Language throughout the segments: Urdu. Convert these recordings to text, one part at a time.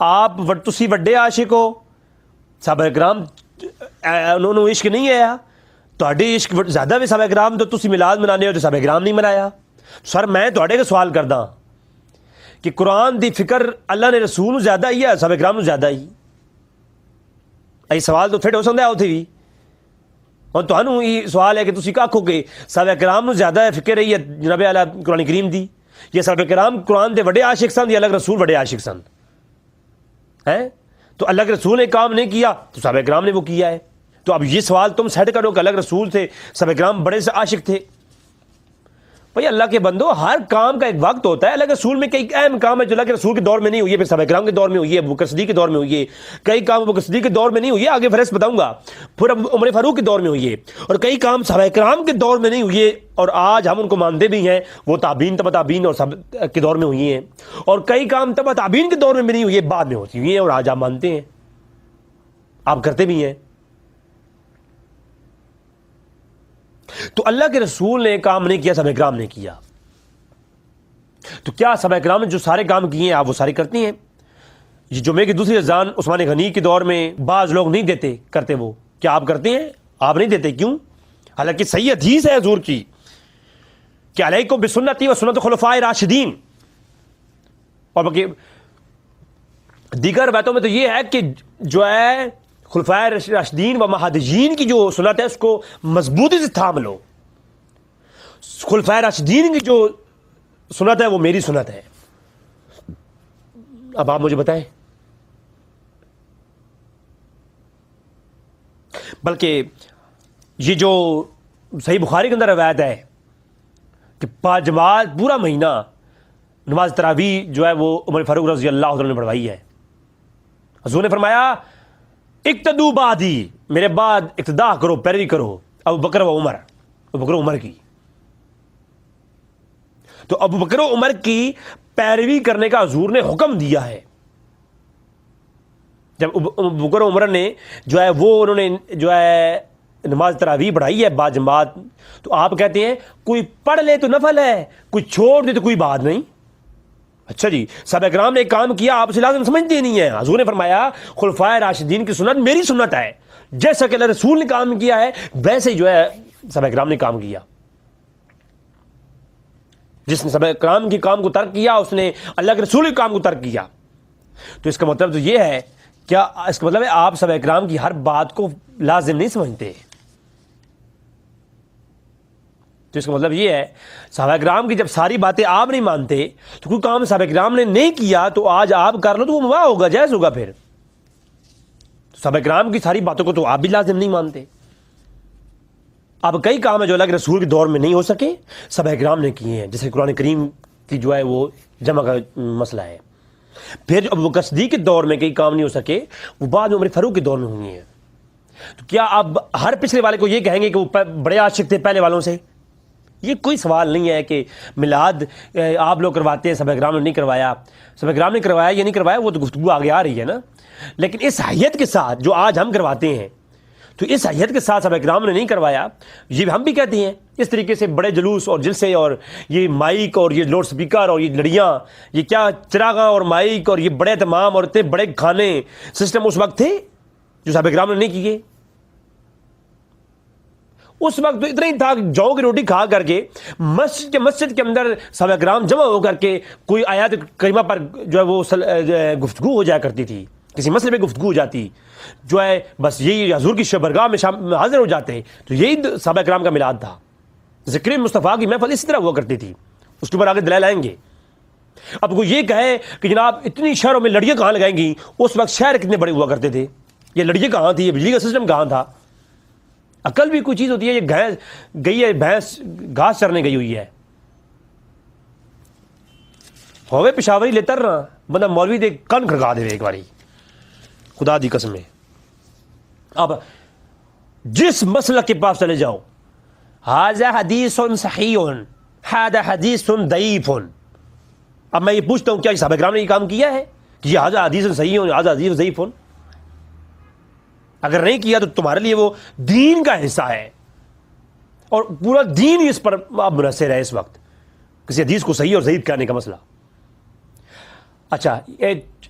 آپ تسی وڈے عاشق ہو, صحابہ کرام انہوں نے عشق نہیں آیا, تہاڈے عشق زیادہ بھی صحابہ کرام تو تسی میلاد منانے ہو تو صحابہ کرام نہیں منایا. سر میں تہاڈے کو سوال کردا کہ قرآن دی فکر اللہ نے رسول نو زیادہ ہی ہے صحابہ کرام نو زیادہ ہی؟ یہ سوال تو پھر ہو سکتا ہے اتنے بھی. اور تمہوں یہ سوال ہے کہ تسی کہ آکھو کہ صحابہ کرام نو زیادہ فکر رہی ہے جناب اعلیٰ قرآن کریم دی, یہ صحابہ کرام قرآن دے وڈے عاشق سن یا اللہ کے رسول وڈے عاشق سن؟ ہیں تو اللہ کے رسول نے کام نہیں کیا تو صحابہ کرام نے وہ کیا ہے. تو اب یہ سوال تم سیٹ کرو کہ اللہ کے رسول تھے, صحابہ کرام بڑے سے عاشق تھے. بھائی اللہ کے بندو, ہر کام کا ایک وقت ہوتا ہے. اللہ کے رسول میں کئی اہم کام ہے جو اللہ کے رسول کے دور میں نہیں ہوئی ہے, پھر صحابہ کرام کے دور میں ہوئی ہے, ابو بکر صدیق کے دور میں ہوئی ہے. کئی کام ابو بکر صدیق کے دور میں نہیں ہوئی ہے, آگے فہرست بتاؤں گا. پھر عمر فاروق کے دور میں ہوئی ہے, اور کئی کام صحابہ کرام کے دور میں نہیں ہوئی ہے اور آج ہم ان کو مانتے بھی ہیں, وہ تابعین تبع تابعین اور سب کے دور میں ہوئی ہیں. اور کئی کام تبع تابعین کے دور میں بھی نہیں ہوئی ہے, بعد میں ہوتی ہوئی ہیں اور آج آپ مانتے ہیں, آپ کرتے بھی ہیں. تو اللہ کے رسول نے کام نہیں کیا, صحابہ کرام نے کیا. تو کیا صحابہ کرام نے جو سارے کام کیے ہیں آپ وہ سارے کرتے ہیں؟ یہ جمعے کی دوسری اذان عثمان غنی کے دور میں بعض لوگ نہیں دیتے کرتے, وہ کیا آپ کرتے ہیں؟ آپ نہیں دیتے, کیوں؟ حالانکہ صحیح حدیث ہے حضور کی کہ علیکم بسنتی و سنت خلفاء راشدین, اور باقی دیگر روایتوں میں تو یہ ہے کہ جو ہے خلفاء راشدین و مہدیین کی جو سنت ہے اس کو مضبوطی سے تھام لو. خلفاء راشدین کی جو سنت ہے وہ میری سنت ہے. اب آپ مجھے بتائیں. بلکہ یہ جو صحیح بخاری کے اندر روایت ہے کہ باجماعت پورا مہینہ نماز تراویح جو ہے وہ عمر فاروق رضی اللہ عنہ نے پڑھوائی ہے. حضور نے فرمایا اقتدوا بعدی, میرے بعد اقتداء کرو, پیروی کرو ابو بکر و عمر, ابو بکر و عمر کی. تو ابو بکر و عمر کی پیروی کرنے کا حضور نے حکم دیا ہے. جب ابو بکر و عمر نے جو ہے وہ انہوں نے جو ہے نماز تراویح پڑھائی ہے باجماعت, تو آپ کہتے ہیں کوئی پڑھ لے تو نفل ہے, کوئی چھوڑ دے تو کوئی بات نہیں. اچھا جی, صحابہ کرام نے ایک کام کیا آپ اسے لازم سمجھتے نہیں ہیں. حضور نے فرمایا خلفائے راشدین کی سنت میری سنت ہے, جیسا کہ اللہ رسول نے کام کیا ہے ویسے جو ہے صحابہ کرام نے کام کیا. جس نے صحابہ کرام کے کام کو ترک کیا اس نے اللہ کے رسول کے کام کو ترک کیا. تو اس کا مطلب تو یہ ہے, کیا اس کا مطلب ہے آپ صحابہ کرام کی ہر بات کو لازم نہیں سمجھتے؟ تو اس کا مطلب یہ ہے صحابہ کرام کی جب ساری باتیں آپ نہیں مانتے تو کوئی کام صحابہ کرام نے نہیں کیا تو آج آپ کر لو تو وہ مباح ہوگا, جائز ہوگا. پھر صحابہ کرام کی ساری باتوں کو تو آپ بھی لازم نہیں مانتے. اب کئی کام ہے جو اللہ کے رسول کے دور میں نہیں ہو سکے صحابہ کرام نے کیے ہیں, جیسے قرآن کریم کی جو ہے وہ جمع کا مسئلہ ہے. پھر ابو بکر صدیق کے دور میں کئی کام نہیں ہو سکے, وہ بعد میں عمر فاروق کے دور میں ہوئی ہیں. تو کیا اب ہر پچھلے والے کو یہ کہیں گے کہ وہ بڑے عاشق تھے پہلے والوں سے؟ یہ کوئی سوال نہیں ہے کہ میلاد آپ لوگ کرواتے ہیں صحابہ کرام نے نہیں کروایا. صحابہ کرام نے کروایا یا نہیں کروایا وہ تو گفتگو آگے آ رہی ہے نا, لیکن اس حیت کے ساتھ جو آج ہم کرواتے ہیں تو اس حیت کے ساتھ صحابہ کرام نے نہیں کروایا. یہ ہم بھی کہتے ہیں اس طریقے سے بڑے جلوس اور جلسے اور یہ مائک اور یہ لاؤڈ سپیکر اور یہ لڑیاں, یہ کیا چراغاں اور مائک اور یہ بڑے تمام اور اتنے بڑے کھانے سسٹم اس وقت تھے جو صحابہ کرام نے نہیں کیے. اس وقت تو اتنا ہی تھا کہ جاؤ کی روٹی کھا کر کے مسجد کے اندر صحابہ کرام جمع ہو کر کے کوئی آیات کریمہ پر جو ہے وہ گفتگو ہو جایا کرتی تھی, کسی مسئلے پہ گفتگو ہو جاتی جو ہے بس یہی حضور کی شبرگاہ میں حاضر ہو جاتے. تو یہی صحابہ کرام کا میلاد تھا. ذکر مصطفیٰ کی محفل اسی طرح ہوا کرتی تھی, اس کے اوپر آگے دلائل آئیں گے. اب کوئی یہ کہے کہ جناب اتنی شہروں میں لڑیاں کہاں لگائیں گی, اس وقت شہر کتنے بڑے ہوا کرتے تھے, یہ لڑیاں کہاں تھی, یہ بجلی کا سسٹم کہاں تھا. عقل بھی کوئی چیز ہوتی ہے. یہ گئی ہے بھینس گھاس چرنے گئی ہوئی ہے, ہوئے پشاوری لے تر رہا بندہ مولوی دے کن کھڑکا دے ایک باری, خدا دی قسم ہے. اب جس مسلک کے پاس چلے جاؤ, ھذا حدیث صحیح ھذا حدیث ضعیف. اب میں یہ پوچھتا ہوں کیا صحابہ کرام نے یہ کام کیا ہے کہ یہ ھذا حدیث صحیح ھذا حدیث ضعیف؟ اگر نہیں کیا تو تمہارے لیے وہ دین کا حصہ ہے اور پورا دین اس پر اب منحصر ہے اس وقت, کسی حدیث کو صحیح اور ضعیف کہنے کا مسئلہ. اچھا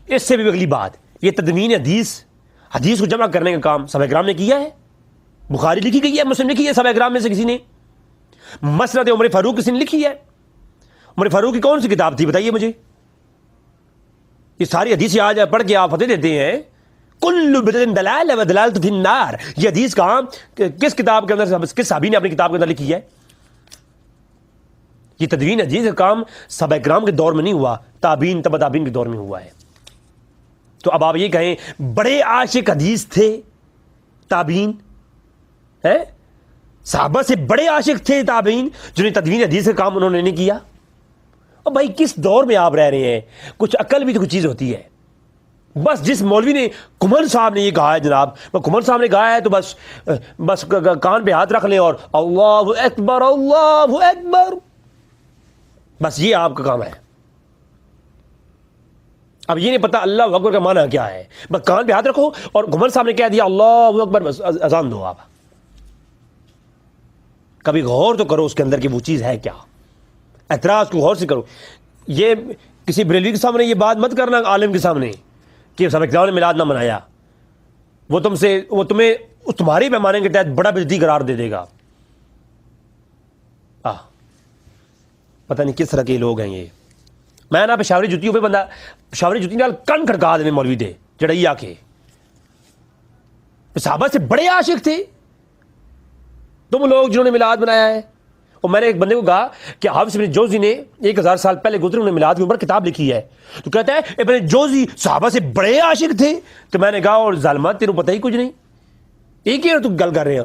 اس سے بھی اگلی بات، یہ تدوین حدیث کو جمع کرنے کا کام صحابہ کرام نے کیا ہے؟ بخاری لکھی گئی ہے، مسلم لکھی ہے، صحابہ کرام میں سے کسی نے؟ مسند عمر فاروق کسی نے لکھی ہے؟ عمر فاروق کی کون سی کتاب تھی بتائیے مجھے؟ یہ ساری حدیثیں آج پڑھ کے آپ فتح دیتے ہیں کل بدعۃ ضلالہ و ضلالۃ فی النار، یہ حدیث کہاں کس کتاب کے اندر، کس صحابی نے اپنی کتاب کے اندر لکھی ہے؟ یہ تدوین حدیث کا کام صحابہ کرام کے دور میں نہیں ہوا، تابعین تبع تابعین کے دور میں ہوا ہے۔ تو اب آپ یہ کہیں بڑے عاشق حدیث تھے تابعین، صحابہ سے بڑے عاشق تھے تابعین، جنہیں تدوین حدیث کا کام انہوں نے نہیں کیا؟ اب بھائی کس دور میں آپ رہ رہے ہیں؟ کچھ عقل بھی تو کچھ چیز ہوتی ہے۔ بس جس مولوی نے کمر صاحب نے یہ کہا ہے جناب، کمر صاحب نے کہا ہے تو بس کان پہ ہاتھ رکھ لیں اور اللہ اکبر اللہ اکبر، بس یہ آپ کا کام ہے۔ اب یہ نہیں پتا اللہ اکبر کا معنی کیا ہے، بس کان پہ ہاتھ رکھو اور کمر صاحب نے کہہ دیا اللہ اکبر، بس اذان دو۔ آپ کبھی غور تو کرو اس کے اندر کہ وہ چیز ہے کیا، اعتراض کو غور سے کرو۔ یہ کسی بریلوی کے سامنے یہ بات مت کرنا، عالم کے سامنے، کہ صحابہ کرام نے میلاد نہ منایا، وہ تمہیں تمہارے پیمانے کے تحت بڑا بدعتی قرار دے دے گا۔ پتہ نہیں کس طرح کے لوگ ہیں یہ۔ میں نا پشاوری جوتی ہوئے بندہ پشاوری جوتی نال کن کھڑکا دے مولوی دے جڑئی آ کے، صحابہ سے بڑے عاشق تھے تم لوگ جنہوں نے میلاد منایا ہے۔ اور میں نے ایک بندے کو کہا کہ حافظ ابن جوزی نے 1000 سال پہلے گزرے، انہوں نے میلاد کے اوپر کتاب لکھی ہے، تو کہتا ہے ابن جوزی صحابہ سے بڑے عاشق تھے۔ تو میں نے کہا اور ظالمہ تیرے پتہ ہی کچھ نہیں، ایک ہی تو گل کر رہے ہیں۔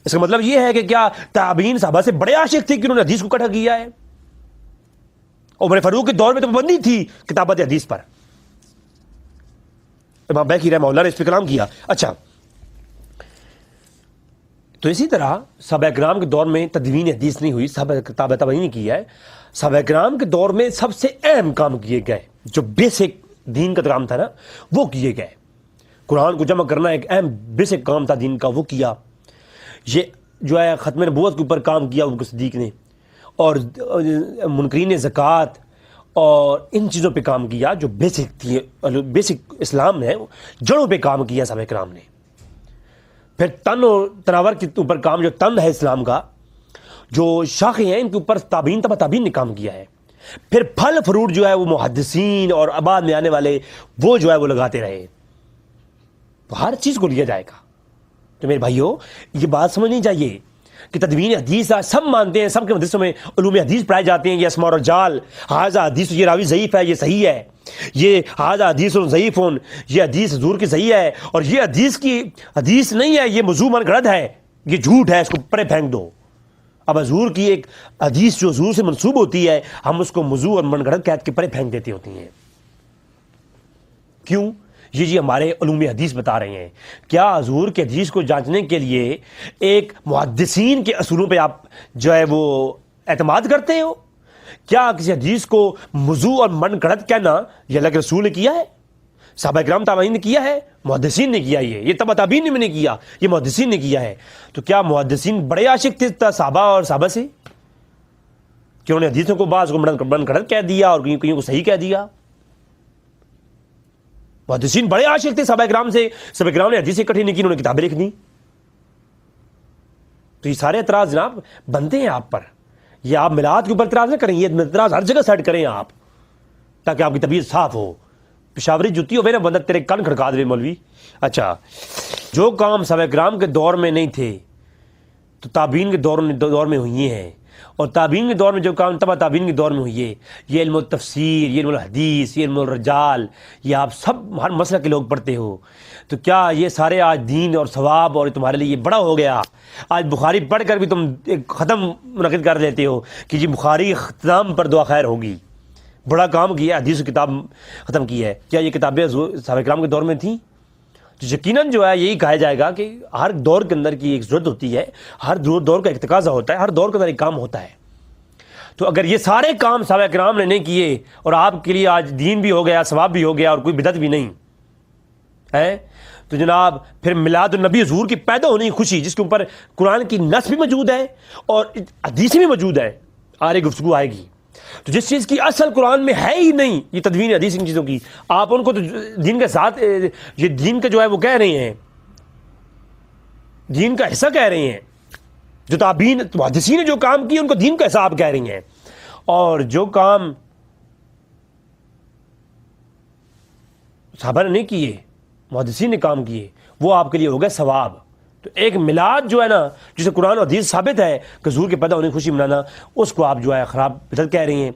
اس کا مطلب یہ ہے کہ کیا تابعین صحابہ سے بڑے عاشق تھے کہ انہوں نے حدیث کو اکٹھا کیا ہے؟ عمر فاروق کے دور میں تو پابندی تھی کتابت حدیث پر، امام بیہقی رحمہ اللہ نے اس پہ کلام کیا۔ اچھا، تو اسی طرح صحابہ کرام کے دور میں تدوین حدیث نہیں ہوئی، صحابہ تابعین نے کیا ہے۔ صحابہ کرام کے دور میں سب سے اہم کام کیے گئے، جو بیسک دین کا کام تھا نا وہ کیے گئے۔ قرآن کو جمع کرنا ایک اہم بیسک کام تھا دین کا، وہ کیا۔ یہ جو ہے ختم نبوت کے اوپر کام کیا ابو بکر صدیق نے، اور منکرین زکوٰۃ اور ان چیزوں پہ کام کیا جو بیسک تھی، بیسک اسلام نے جڑوں پہ کام کیا صحابہ کرام نے۔ پھر تن اور تناور کے اوپر کام، جو تن ہے اسلام کا، جو شاخیں ہیں ان کے اوپر تابعین تبع تابعین نے کام کیا ہے۔ پھر پھل فروٹ جو ہے وہ محدثین اور بعد میں آنے والے وہ جو ہے وہ لگاتے رہے۔ تو ہر چیز کو لیا جائے گا۔ تو میرے بھائیو یہ بات سمجھنی چاہیے کہ تدوین حدیث سب مانتے ہیں، سب کے مدرسوں میں علوم حدیث پڑھائے جاتے ہیں، یہ اسماء و رجال، ھذا حدیث، یہ راوی ضعیف ہے، یہ صحیح ہے، یہ ھذا حدیث ضعیف، یہ حدیث حضور کی صحیح ہے، اور یہ حدیث کی حدیث نہیں ہے، یہ موضوع من گھڑت ہے، یہ جھوٹ ہے، اس کو پرے پھینک دو۔ اب حضور کی ایک حدیث جو حضور سے منسوب ہوتی ہے، ہم اس کو موضوع اور من گھڑت کہہ کے پرے پھینک دیتی ہوتی ہیں۔ کیوں؟ یہ جی ہمارے علوم حدیث بتا رہے ہیں۔ کیا حضور کے حدیث کو جانچنے کے لیے ایک محدثین کے اصولوں پہ آپ جو ہے وہ اعتماد کرتے ہو؟ کیا کسی حدیث کو موضوع اور من گھڑت کہنا یہ اللہ کے رسول نے کیا ہے؟ صحابہ کرام تابعین نے کیا ہے؟ محدثین نے کیا، یہ تبع تابعین نے نہیں کیا، یہ محدثین نے کیا ہے۔ تو کیا محدثین بڑے عاشق تھے صحابہ اور صحابہ سے کہ انہوں نے حدیثوں کو بعض کو من گھڑت کہہ دیا اور کہیں کو صحیح کہہ دیا؟ محدثین بڑے عاشق تھے صحابہ کرام سے، صحابہ کرام نے حدیثیں اکٹھی نہیں کی، انہوں نے کتابیں لکھ دی۔ تو یہ سارے اعتراض جناب بنتے ہیں آپ پر۔ یہ آپ میلاد کے اوپر اعتراض نہ کریں، یہ اعتراض ہر جگہ سیٹ کریں آپ، تاکہ آپ کی طبیعت صاف ہو۔ پشاوری جوتی ہوئے نا بندہ تیرے کن کھڑکا دے مولوی۔ اچھا، جو کام صحابہ کرام کے دور میں نہیں تھے تو تابعین کے دور میں ہوئی ہیں، اور تابعین کے دور میں جو کام تبع تابعین کے دور میں ہوئی ہے، یہ علم التفسیر، یہ علم الحدیث، یہ علم الرجال، یہ آپ سب ہر مسئلہ کے لوگ پڑھتے ہو۔ تو کیا یہ سارے آج دین اور ثواب اور تمہارے لیے یہ بڑا ہو گیا؟ آج بخاری پڑھ کر بھی تم ایک ختم منعقد کر لیتے ہو کہ جی بخاری اختتام پر دعا خیر ہوگی، بڑا کام کیا، حدیث کی کتاب ختم کی ہے۔ کیا یہ کتابیں صحابہ کرام کے دور میں تھیں؟ یقیناً جو ہے یہی کہا جائے گا کہ ہر دور کے اندر کی ایک ضرورت ہوتی ہے، ہر دور کا ایک تقاضا ہوتا ہے، ہر دور کے اندر ایک کام ہوتا ہے۔ تو اگر یہ سارے کام صحابہ کرام نے نہیں کیے اور آپ کے لیے آج دین بھی ہو گیا، ثواب بھی ہو گیا اور کوئی بدعت بھی نہیں ہے، تو جناب پھر میلاد النبی حضور کی پیدا ہونے کی خوشی، جس کے اوپر قرآن کی نص بھی موجود ہے اور حدیث بھی موجود ہے، آگے گفتگو آئے گی، تو جس چیز کی اصل قرآن میں ہے ہی نہیں، یہ تدوین حدیث ان چیزوں کی، آپ ان کو تو دین کے ساتھ، یہ دین کا جو ہے وہ کہہ رہے ہیں، دین کا حصہ کہہ رہے ہیں، جو تابعین محدثین نے جو کام کیے ان کو دین کا حصہ آپ کہہ رہی ہیں، اور جو کام صحابہ نے نہیں کیے، محدثین نے کام کیے، وہ آپ کے لیے ہو گئے ثواب۔ تو ایک میلاد جو ہے نا، جسے قرآن و حدیث ثابت ہے کہ حضور کے پیدا ہونے کی خوشی منانا، اس کو آپ جو ہے خراب بدعت کہہ رہی ہیں۔